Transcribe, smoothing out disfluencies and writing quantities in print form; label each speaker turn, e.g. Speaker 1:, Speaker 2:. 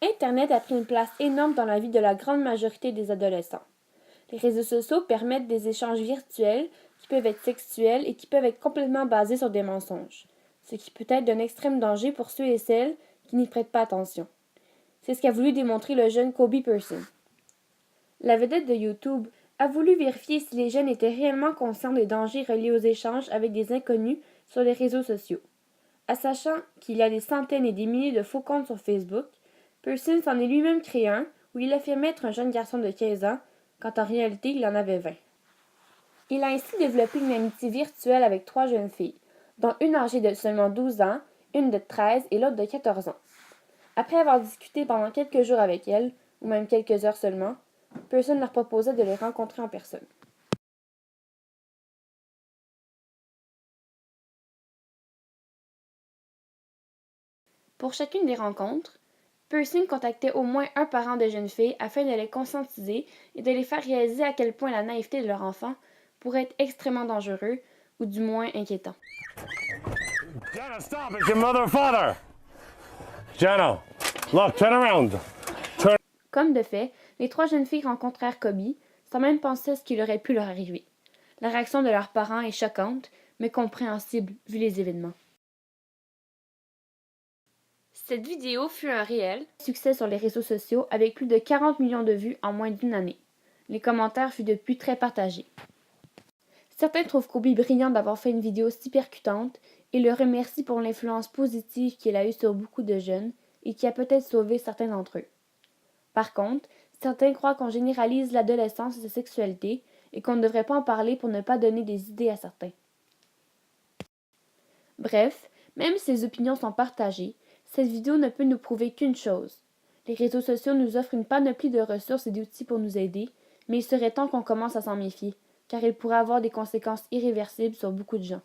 Speaker 1: Internet a pris une place énorme dans la vie de la grande majorité des adolescents. Les réseaux sociaux permettent des échanges virtuels qui peuvent être sexuels et qui peuvent être complètement basés sur des mensonges, ce qui peut être d'un extrême danger pour ceux et celles qui n'y prêtent pas attention. C'est ce qu'a voulu démontrer le jeune Kobe Person. La vedette de YouTube a voulu vérifier si les jeunes étaient réellement conscients des dangers reliés aux échanges avec des inconnus sur les réseaux sociaux. En sachant qu'il y a des centaines et des milliers de faux comptes sur Facebook, Person s'en est lui-même créé un où il affirmait être un jeune garçon de 15 ans, quand en réalité il en avait 20. Il a ainsi développé une amitié virtuelle avec 3 jeunes filles, dont une âgée de seulement 12 ans, une de 13 et l'autre de 14 ans. Après avoir discuté pendant quelques jours avec elles, ou même quelques heures seulement, Person leur proposait de les rencontrer en personne. Pour chacune des rencontres, Person contactait au moins un parent de jeunes filles afin de les conscientiser et de les faire réaliser à quel point la naïveté de leur enfant pourrait être extrêmement dangereux, ou du moins inquiétant.
Speaker 2: Jenna, stop! It's your mother and father! Jenna, look, turn around!
Speaker 1: Comme de fait, les 3 jeunes filles rencontrèrent Kobe sans même penser à ce qu'il aurait pu leur arriver. La réaction de leurs parents est choquante, mais compréhensible vu les événements. Cette vidéo fut un réel succès sur les réseaux sociaux avec plus de 40 millions de vues en moins d'une année. Les commentaires furent depuis très partagés. Certains trouvent Kobe brillant d'avoir fait une vidéo si percutante et le remercient pour l'influence positive qu'il a eue sur beaucoup de jeunes et qui a peut-être sauvé certains d'entre eux. Par contre, certains croient qu'on généralise l'adolescence et sa sexualité et qu'on ne devrait pas en parler pour ne pas donner des idées à certains. Bref, même si les opinions sont partagées, cette vidéo ne peut nous prouver qu'une chose. Les réseaux sociaux nous offrent une panoplie de ressources et d'outils pour nous aider, mais il serait temps qu'on commence à s'en méfier, car ils pourraient avoir des conséquences irréversibles sur beaucoup de gens.